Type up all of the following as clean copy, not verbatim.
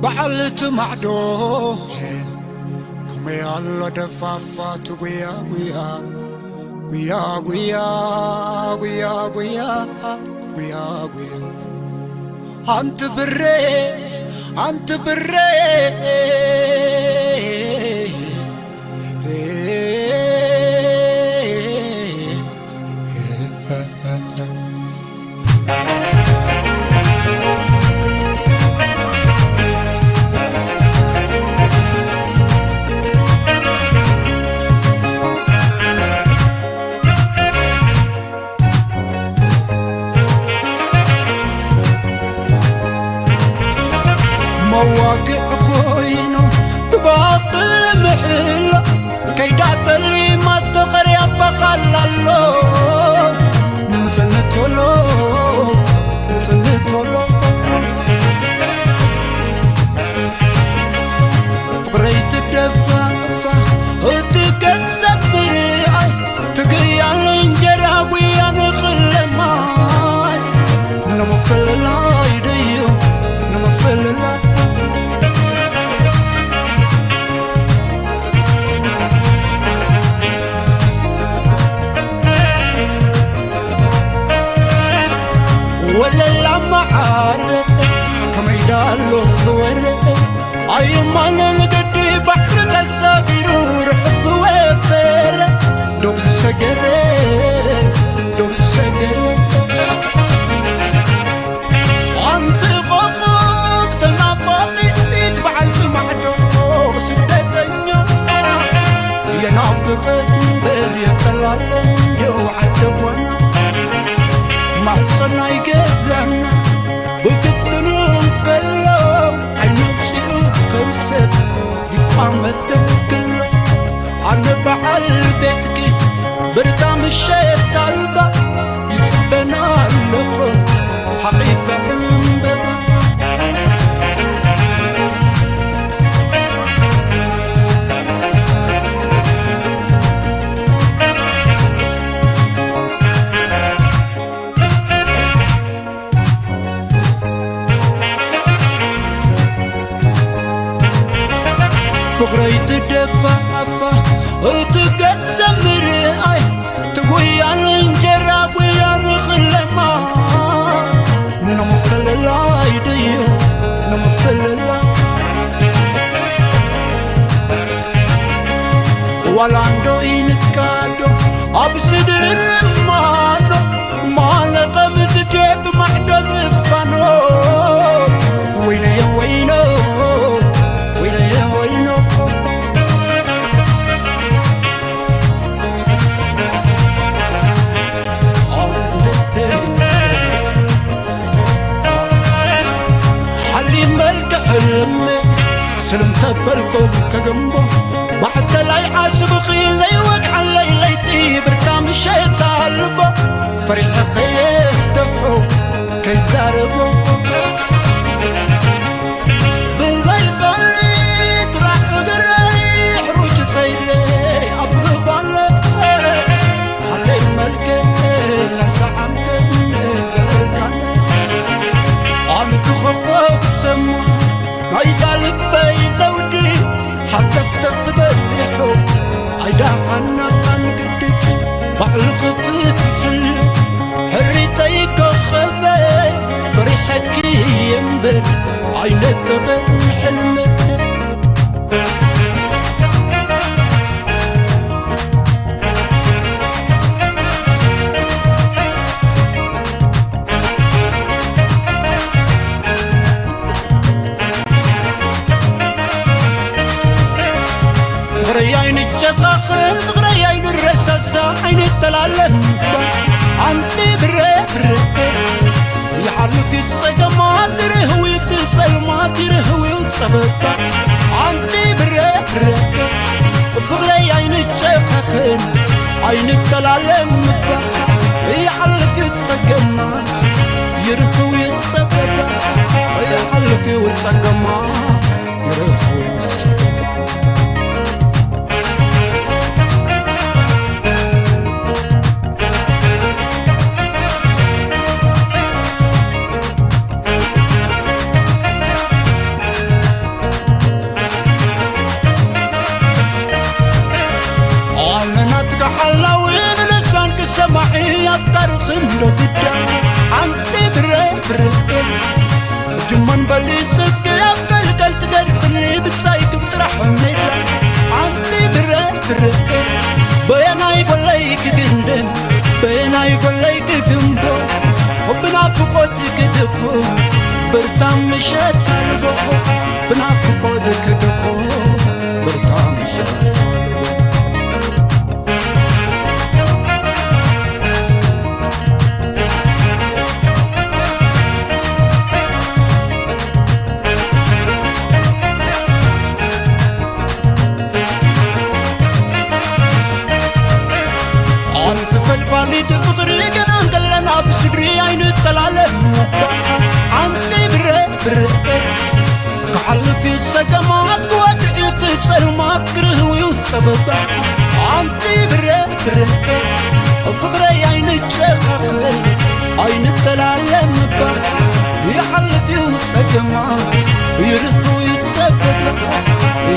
بعلت معدو كمي الله دفافات قويا قويا قويا قويا قويا قويا قويا قويا أنت بري أنت بري مواقع خوينو تباطل محلة كيدات اللي ما تقري بقلالو نسنتولو نسنتولو فقريت الدفافة وتكسب بريعي تقيا الانجرا ويا نخل ماي نمفل لايديو نمفل لايديو ولا لما عارف كما يدالو ثورة أيما نلقدي بحر تسافر ورحب وفر دوب سجرة دوب سجرة أنت فوق تنافقي بيتبعت معدوك سدتنيا ينافق بري ثلاثة يوعد وانا محصنا يجزنا بكفتنهم كله عينو بسيو خمسة يقامت كله عنا بعل بيتك بردام الشيء طالبة يتبنا اللخو حقيفة انبابا فقريت الدفافة وتقسم رأي تقوي على الانجراب ويا نخل ما نمفل اللايديو نمفل اللايديو ولا عنده ينكادو أبصدر المانو ما لقى جيب محدث فانو وينو يا وينو وينو يا وينو حلي ملك حلمي سلم تبلكو كجنبو بعد لا يحاسب خيلي وقع الليل يطيب برتام الشيطان لبو فريق خيف تفحو كي زاربو بالليل خليت راح قريح روج سيري أبضب على حلي ملك نسا عمك بغرقان عنك خفاف السما عيدا لبي ذودي حتى افتف بديحو عيدا عنا قنقدي بعالخفت حلو حريتيك خبي فريحك ينبل عينك بن حلمك عين الجقاخل فغري عين الرساسة عين التلالم عندي بري يحلف الصدمات رهوي السلمات رهوي السبب عندي بري فغري عين الجقاخل عين التلالم يحلف الصدمات يرهوي السبب يحلف الصدمات يرهوي السبب كدخو برتام مشت البخو بنافقو كدخو برتام مشت بالي تفطري كان قلنا بسدري عين التلالم انت بره بره كحل في السقمات قوات تسلمات كره ويوسبط انت بره بره فطري عين الشقق عين التلالم يحل في السقمات يرد ويتسبط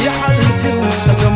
يحل في السقمات